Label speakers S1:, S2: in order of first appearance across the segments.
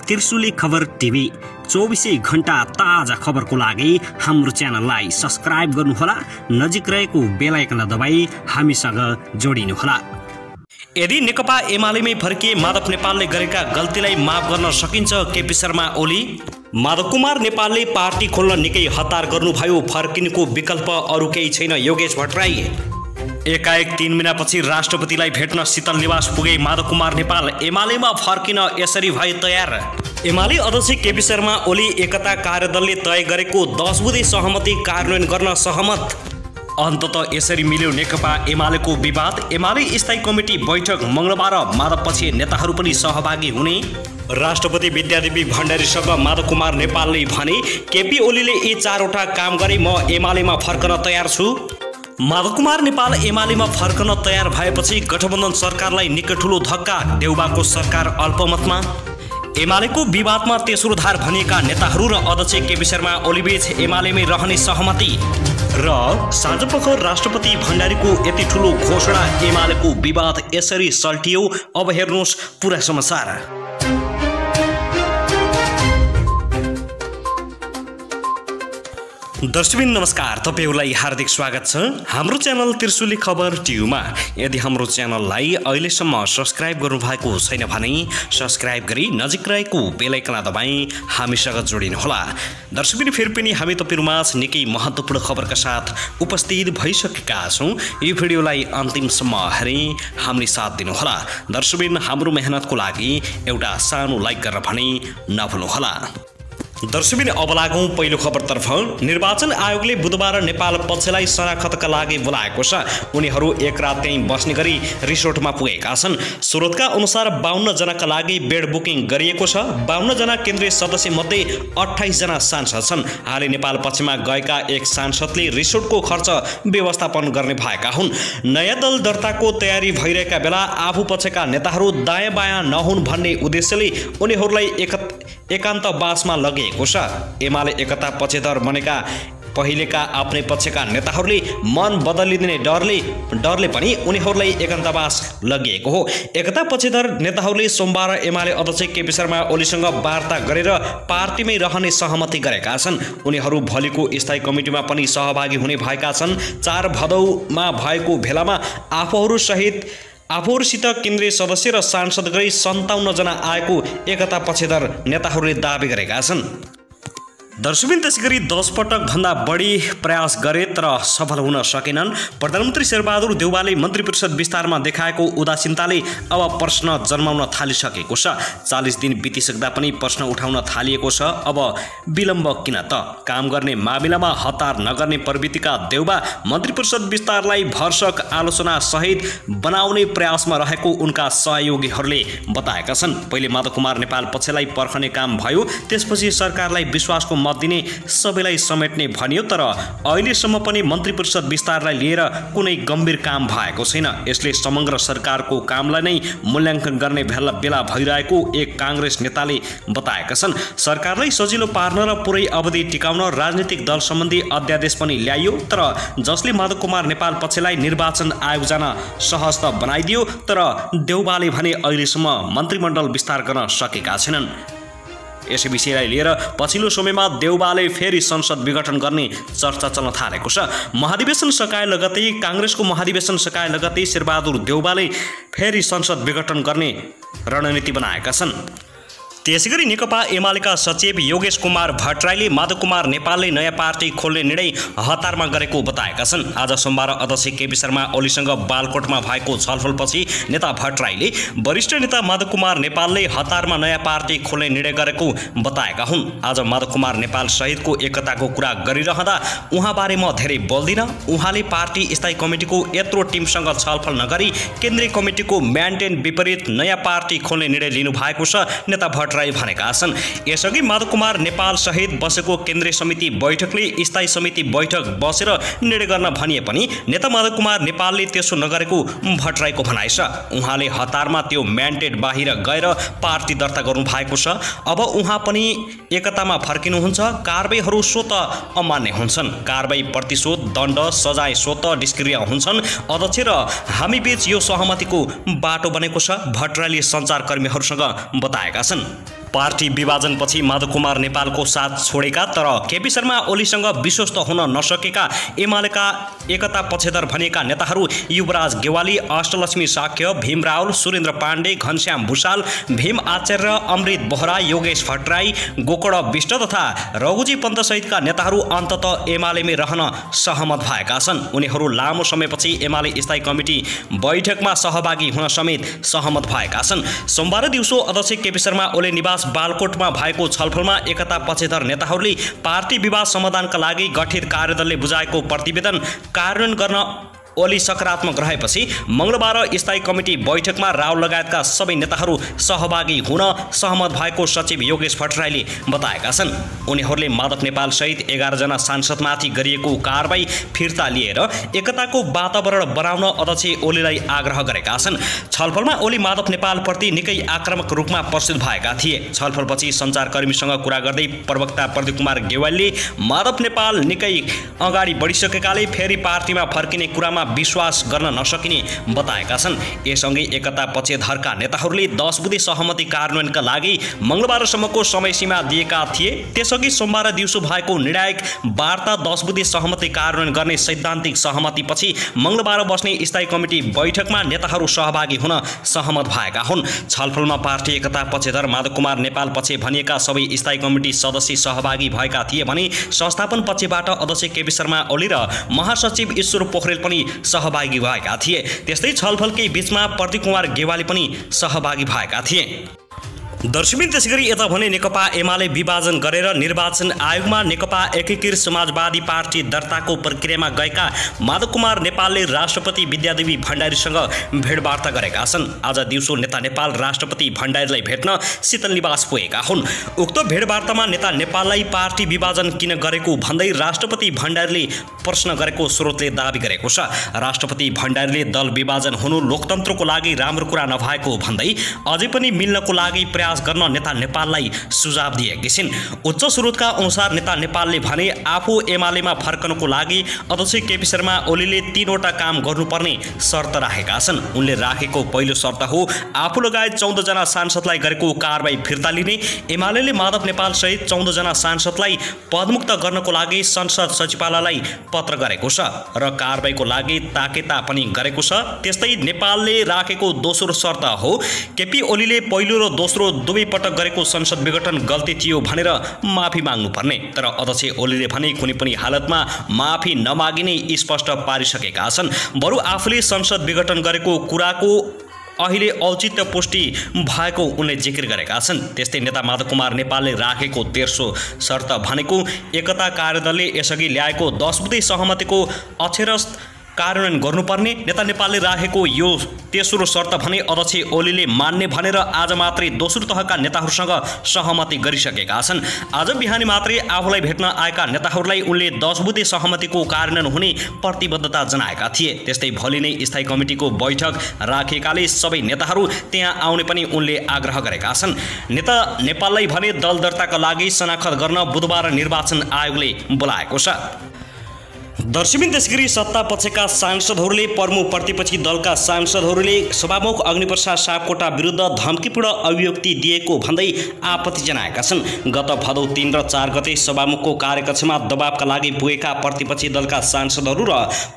S1: त्रिशुली खबर टिभी 24 घण्टा ताजा खबरको लागि हाम्रो च्यानललाई सब्स्क्राइब गर्नुहोला, नजिक रहेको बेल आइकन दबाई हामीसँग जोडिनुहोला।
S2: यदि नेकपा एमालेमै फर्किए माधव नेपालले गरेका गल्तीलाई माफ गर्न सकिन्छ? केपी शर्मा ओली। माधव कुमार नेपालले पार्टी खोल्न निकै हतार गर्नुभयो, फर्किनुको विकल्प अरु केही छैन। योगेश भट्टराई। एकाएक 3 महिनापछि राष्ट्रपतिलाई भेट्न शीतल निवास पुगे माधव कुमार नेपाल। एमालेमा फर्किन यसरी भए तयार। एमाले अध्यक्ष केपी शर्मा ओली एकता कार्यदलले तय गरेको 10 बुँदे सहमति कार्यान्वयन गर्न सहमत। अन्ततः यसरी मिल्यो नेकपा एमालेको विवाद। एमाले स्थायी कमिटी बैठक मंगलबार, माधवपछि नेताहरू पनि सहभागी हुने। राष्ट्रपति विद्यादेवी भण्डारीसँग माधव कुमार नेपालले भने, केपी ओलीले यी 4वटा काम गरे, म एमालेमा फर्कन तयार छु। माधव कुमार नेपाल एमालेमा फर्कन तयार भएपछि गठबन्धन सरकारलाई निकै ठुलो धक्का। देउबाको सरकार अल्पमतमा। एमालेको विवादमा तेस्रो धार भनिएका नेताहरू र अध्यक्ष केपी शर्मा ओलीबीच एमालेमै रहने सहमति। र साँझपख राष्ट्रपति भण्डारीको यति ठुलो घोषणा। एमालेको विवाद यसरी सल्टियो। अब हेर्नुहोस् पुरा समाचार। दर्शकबिन नमस्कार, तपाईहरुलाई हार्दिक स्वागत छ हाम्रो च्यानल त्रिशुली खबर टिभीमा। यदि हाम्रो च्यानललाई अहिलेसम्म सब्स्क्राइब गर्नुभएको छैन भने सब्स्क्राइब गरी नजिक रहेको बेल आइकन दबाई हामीसँग जोडिनुहोला। दर्शकबिन फेरि पनि हामी तपाईहरुमाझ निकै महत्त्वपूर्ण खबरका साथ उपस्थित भइसकेका छौं। यो भिडियोलाई अन्तिमसम्म हेरी हामीले साथ दिनुहोला। दर्शकबिन हाम्रो मेहनतको लागि एउटा सानो लाइक गर्न भने नभुल्नुहोला। दर्शकबिन अब लागौं पहिलो खबरतर्फ। निर्वाचन आयोगले बुधबार नेपाल पक्षलाई शनाखतका लागि बोलाएको छ। उनीहरू एक रात त्यहीँ बस्ने गरी रिसोर्टमा पुगेका छन्। स्रोतका अनुसार 52 जनाका लागि बेड बुकिङ गरिएको छ। 52 जना केन्द्रीय सदस्य मध्ये 28 जना सांसद छन्। हालै नेपाल पक्षमा गएका एक सांसदले रिसोर्टको खर्च व्यवस्थापन गर्ने भएका हुन्। नयाँ दल दर्ताको तयारी भइरहेका बेला आफू पक्षका नेताहरू दायाँ बायाँ नहुन् भन्ने उद्देश्यले उनीहरूलाई एकान्तवासमा लगेको छ। एमाले एकता पक्षधर बनेका पहिलेका आफ्नै पक्षका नेताहरूले मन बदलिदिने डरले पनि उनीहरूलाई एकान्तवास लगिएको हो। एकता पक्षधर नेताहरूले सोमबार एमाले अध्यक्ष केपी शर्मा ओलीसँग वार्ता गरेर पार्टीमै रहने सहमति गरेका छन्। उनीहरू भोलिको स्थायी कमिटीमा पनि सहभागी हुने भएका छन्। 4 भदौमा भएको भेलामा आफूहरूसित केन्द्रीय सदस्य र सांसद गरी 57 जना आएको एकता पक्षधर नेताहरूले दावी गरेका छन्। दर्शकबिन त्यसैगरी 10 पटक भन्दा बढी प्रयास गरे तर सफल हुन सकेनन्। प्रधानमन्त्री शेरबहादुर देउवाले मन्त्री परिषद विस्तारमा देखाएको उदासीनताले अब प्रश्न जन्माउन थालिसकेको छ। 40 दिन बितिसक्दा पनि प्रश्न उठाउन थालिएको छ। अब विलम्ब किन त? काम गर्ने मामिलामा हतार नगर्ने प्रवृत्तिका देउवा मन्त्री परिषद विस्तारलाई भरसक आलोचना सहित बनाउने प्रयासमा रहेको उनका सहयोगीहरूले बताएका छन्। पहिले माधव कुमार नेपाल पक्षलाई पर्खने काम भयो, त्यसपछि सरकारलाई विश्वासको मत दिने, सबैलाई समेट्ने भनियो। तर अहिलेसम्म पनि मन्त्री परिषद विस्तारलाई लिएर कुनै गम्भीर काम भएको छैन। यसले समग्र सरकारको कामलाई नै मूल्याङ्कन गर्ने बेला भइरहेको एक काङ्ग्रेस नेताले बताएका छन्। सरकारलाई सजिलो पार्न र पुरै अवधि टिकाउन राजनीतिक दल सम्बन्धी अध्यादेश पनि ल्याइयो, तर जसले माधव कुमार नेपाल पक्षलाई निर्वाचन आयोग जान सहज त बनाइदियो, तर देउवाले भने अहिलेसम्म मन्त्रीमण्डल विस्तार गर्न सकेका छैनन्। यसै विषयलाई लिएर पछिल्लो समयमा देउवाले फेरि संसद विघटन गर्ने चर्चा चल्न थालेको छ। महाधिवेशन सकाए लगतै काङ्ग्रेसको महाधिवेशन सकाए लगतै शेरबहादुर देउवाले फेरि संसद विघटन गर्ने रणनीति बनाएका छन्। त्यसैगरी नेकपा एमालेका सचिव योगेश कुमार भट्टराईले माधव कुमार नेपालले नयाँ पार्टी खोल्ने निर्णय हतारमा गरेको बताएका छन्। आज सोमबार अध्यक्ष केपी शर्मा ओलीसँग बालकोटमा भएको छलफलपछि नेता भट्टराईले वरिष्ठ नेता माधव कुमार नेपालले हतारमा नयाँ पार्टी खोल्ने निर्णय गरेको बताएका हुन्। आज माधव कुमार नेपाल सहितको एकताको कुरा गरिरहँदा उहाँबारे म धेरै बोल्दिनँ। उहाँले पार्टी स्थायी कमिटीको यत्रो टिमसँग छलफल नगरी केन्द्रीय कमिटीको म्यान्डेट विपरीत नयाँ पार्टी खोल्ने निर्णय लिनुभएको छ, नेता भट्टराई भनेका छन्। यसअघि माधव कुमार नेपाल सहित बसेको केन्द्रीय समिति बैठकले स्थायी समिति बैठक बसेर निर्णय गर्न भनिए पनि नेता माधव कुमार नेपालले त्यसो नगरेको भट्टराईको भनाइ छ। उहाँले हतारमा त्यो म्यान्डेट बाहिर गएर पार्टी दर्ता गर्नु भएको छ। अब उहाँ पनि एकतामा फर्किनुहुन्छ। कारबाहीहरू स्वत अमान्य हुन्छन्। कारबाही प्रतिशोध, दण्ड, सजाय स्वत निष्क्रिय हुन्छन्। अध्यक्ष र हामी बीच यो सहमतिको बाटो बनेको छ, भट्टराईले सञ्चारकर्मीहरूसँग बताएका छन्। पार्टी विभाजनपछि माधव कुमार नेपालको साथ छोडेका तर केपी शर्मा ओलीसँग विश्वस्त हुन नसकेका एमालेका एकता पक्षधर भनिएका नेताहरू युवराज गेवाली, अष्टलक्ष्मी साक्य, भीम रावल, सुरेन्द्र पाण्डे, घनश्याम भूषाल, भीम आचार्य, अमृत बोहरा, योगेश भट्टराई, गोकर्ण विष्ट तथा रघुजी पन्त सहितका नेताहरू अन्ततः एमालेमै रहन सहमत भएका छन्। उनीहरू लामो समयपछि एमाले स्थायी कमिटी बैठकमा सहभागी हुन समेत सहमत भएका छन्। सोमबार दिउँसो अध्यक्ष केपी शर्मा ओली निवास बालकोटमा भएको छलफलमा एकता पक्षधर नेताहरूले पार्टी विवाद समाधानका लागि गठित कार्यदलले बुझाएको प्रतिवेदन कार्यान्वयन गर्न ओली सकारात्मक रहेपछि मंगलबार स्थायी कमिटी बैठकमा रावल लगायतका सबै नेताहरू सहभागी हुन सहमत भएको सचिव योगेश भट्टराईले बताएका छन्। उनीहरूले माधव नेपाल सहित 11 जना सांसदमाथि गरिएको कारबाही फिर्ता लिएर एकताको वातावरण बनाउन अध्यक्ष ओलीलाई आग्रह गरेका छन्। छलफलमा ओली माधव नेपालप्रति निकै आक्रामक रूपमा प्रस्तुत भएका थिए। छलफलपछि सञ्चारकर्मीसँग कुरा गर्दै प्रवक्ता प्रदीप कुमार गेवालीले माधव नेपाल निकै अगाडि बढिसकेकाले फेरि पार्टीमा फर्किने कुरामा विश्वास गर्न नसकिने बताएका छन्। यससँगै एकता पक्षधरका नेताहरूले 10 बुँदे सहमति कार्यान्वयनका लागि मंगलबारसम्मको समय सीमा दिएका थिए। त्यसअघि सोमबार दिउँसो भएको निर्णायक वार्ता 10 बुँदे सहमति कार्यान्वयन गर्ने सैद्धान्तिक सहमतिपछि मंगलबार बस्ने स्थायी कमिटी बैठकमा नेताहरू सहभागी हुन सहमत भएका हुन्। छलफलमा पार्टी एकता पक्षधर माधव कुमार नेपाल पक्ष भनिएका सबै स्थायी कमिटी सदस्य सहभागी भएका थिए भने संस्थापन पक्षबाट अध्यक्ष केपी शर्मा ओली र महासचिव ईश्वर पोखरेल पनि सहभागी भएका थिए। त्यस्तै छलफलकै बीचमा प्रदीप कुमार गेवाली पनि सहभागी भएका थिए। दर्शकबिन त्यसैगरी यता भने नेकपा एमाले विभाजन गरेर निर्वाचन आयोगमा नेकपा एकीकृत समाजवादी पार्टी दर्ताको प्रक्रियामा गएका माधव कुमार नेपालले राष्ट्रपति विद्यादेवी भण्डारीसँग भेटवार्ता गरेका छन्। आज दिउँसो नेता नेपाल राष्ट्रपति भण्डारीलाई भेट्न शीतल निवास पुगेका हुन्। उक्त भेटवार्तामा नेता नेपाललाई पार्टी विभाजन किन गरेको भन्दै राष्ट्रपति भण्डारीले प्रश्न गरेको स्रोतले दाबी गरेको छ। राष्ट्रपति भण्डारीले दल विभाजन हुनु लोकतन्त्रको लागि राम्रो कुरा नभएको भन्दै अझै पनि मिल्नको लागि प्रयास गर्न नेता नेपाललाई सुझाव दिएकी छिन्। उच्च स्रोतका अनुसार नेता नेपालले भने आफू एमालेमा फर्कनको लागि अध्यक्ष केपी शर्मा ओलीले 3 वटा काम गर्नुपर्ने शर्त राखेका छन्। उनले राखेको पहिलो शर्त हो आफू लगायत 14 जना सांसदलाई गरेको कारबाही फिर्ता लिने। एमालेले माधव नेपाल सहित 14 जना सांसदलाई पदमुक्त गर्नको लागि संसद सचिवालयलाई पत्र गरेको छ र कारबाहीको लागि ताकेता पनि गरेको छ। त्यस्तै नेपालले राखेको दोस्रो शर्त हो केपी ओलीले पहिलो र दोस्रो दुवै पटक गरेको संसद विघटन गल्ती थियो भनेर माफी माग्नुपर्ने। तर अध्यक्ष ओलीले भने कुनै पनि हालतमा माफी नमागिने स्पष्ट पारिसकेका छन्। बरु आफूले संसद विघटन गरेको कुराको अहिले औचित्य पुष्टि भएको उनले जिकिर गरेका छन्। त्यस्तै नेता माधव कुमार नेपालले राखेको तेस्रो शर्त भनेको एकता कार्यदलले यसअघि ल्याएको 10 बुँदे सहमतिको अक्षरशः कार्यान्वयन गर्नुपर्ने। नेता नेपालले राखेको यो तेस्रो शर्त भने अध्यक्ष ओलीले मान्ने भनेर आज मात्रै दोस्रो तहका नेताहरूसँग सहमति गरिसकेका छन्। आज बिहानी मात्रै आफूलाई भेट्न आएका नेताहरूलाई उनले 10 बुँदे सहमतिको कार्यान्वयन हुने प्रतिबद्धता जनाएका थिए। त्यस्तै भोलि नै स्थायी कमिटीको बैठक राखेकाले सबै नेताहरू त्यहाँ आउने पनि उनले आग्रह गरेका छन्। नेता नेपाललाई भने दल दर्ताका लागि शनाखत गर्न बुधबार निर्वाचन आयोगले बोलाएको छ। दर्शकबिन त्यसैगरी सत्ता पक्षका सांसदहरूले प्रमुख प्रतिपक्षी दलका सांसदहरूले सभामुख अग्निप्रसाद सापकोटा विरुद्ध धम्कीपूर्ण अभिव्यक्ति दिएको भन्दै आपत्ति जनाएका छन्। गत भदौ 3 र 4 गते सभामुखको कार्यकक्षमा दबावका लागि पुगेका प्रतिपक्षी दलका सांसदहरू र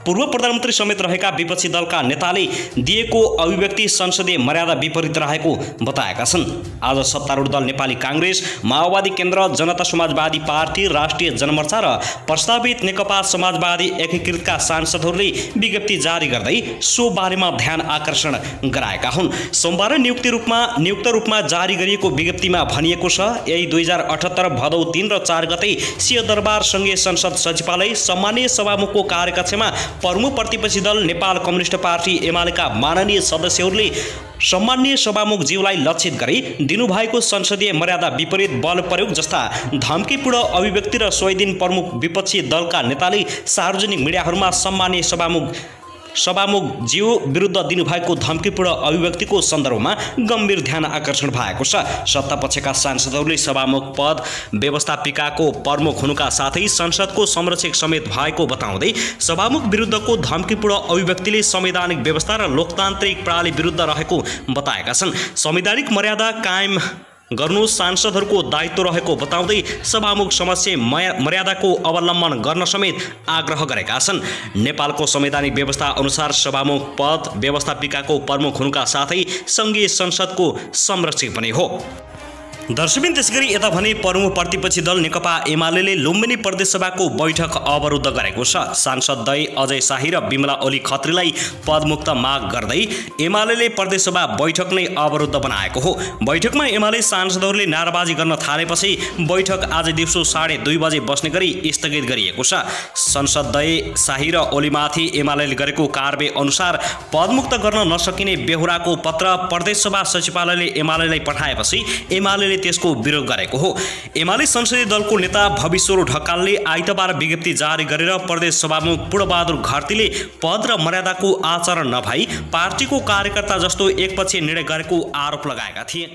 S2: पूर्व प्रधानमन्त्री समेत रहेका विपक्षी दलका नेताले दिएको अभिव्यक्ति संसदीय मर्यादा विपरीत रहेको बताएका छन्। आज सत्तारूढ दल नेपाली कांग्रेस, माओवादी केन्द्र, जनता समाजवादी पार्टी, राष्ट्रिय जनमोर्चा र प्रस्तावित नेकपा समाजवादी एकीकृतका सांसदहरूले विज्ञप्ति जारी गर्दै सो बारेमा ध्यान आकर्षण गराएका हुन्। सोमबार नियुक्त रूपमा जारी गरिएको विज्ञप्तिमा भनिएको छ यही 2078 भदौ 3 र 4 गते सिंहदरबार संघीय संसद सचिवालय सम्मानीय सभामुखको कार्यकक्षमा प्रमुख प्रतिपक्षी दल नेपाल कम्युनिस्ट पार्टी एमालेका माननीय सदस्यहरूले सम्मानीय सभामुखज्यूलाई लक्षित गरी दिनुभएको संसदीय मर्यादा विपरीत बल प्रयोग जस्ता धम्कीपूर्ण अभिव्यक्ति र सोही दिन प्रमुख विपक्षी दलका नेताले सार्वजनिक मिडियाहरूमा सम्मानीय सभामुखज्यू विरुद्ध दिनुभएको धम्कीपूर्ण अभिव्यक्तिको सन्दर्भमा गम्भीर ध्यान आकर्षण भएको छ। सत्तापक्षका सांसदहरूले सभामुख पद व्यवस्थापिकाको प्रमुख हुनुका साथै संसदको संरक्षक समेत भएको बताउँदै सभामुख विरुद्धको धम्कीपूर्ण अभिव्यक्तिले संवैधानिक व्यवस्था र लोकतान्त्रिक प्रणाली विरुद्ध रहेको बताएका छन्। संवैधानिक मर्यादा कायम गर्नु सांसदहरूको दायित्व रहेको बताउँदै सभामुख समक्ष मर्यादाको अवलम्बन गर्न समेत आग्रह गरेका छन्। नेपालको संवैधानिक व्यवस्था अनुसार सभामुख पद व्यवस्थापिकाको प्रमुख हुनुका साथै सङ्घीय संसदको संरक्षक पनि हो। दर्शकबिन त्यसैगरी यता भने प्रमुख प्रतिपक्षी दल नेकपा एमाले लुम्बिनी प्रदेशसभाको बैठक अवरुद्ध गरेको छ। सांसदद्वय अजय शाही र बिमला ओली खत्रीलाई पदमुक्त माग गर्दै एमाले प्रदेशसभा बैठक नै अवरुद्ध बनाएको हो। बैठकमा एमाले सांसदहरूले नाराबाजी गर्न थालेपछि बैठक आज दिउँसो 2:30 बजे बस्ने गरी स्थगित गरिएको छ। संसदद्वय शाही र ओलीमाथि एमाले गरेको कारबाही अनुसार पदमुक्त गर्न नसकिने बेहोराको पत्र प्रदेशसभा सचिवालयले एमालेलाई पठाएपछि एमाले त्यसको विरोध गरेको हो। एमाले संसदीय दलको नेता भविश्वर ढकालले आइतबार विज्ञप्ति जारी गरेर प्रदेश सभामुख पूर्णबहादुर घरतीले पद र मर्यादाको आचरण नभई पार्टीको कार्यकर्ता जस्तो एकपक्षीय निर्णय गरेको आरोप लगाएका थिए।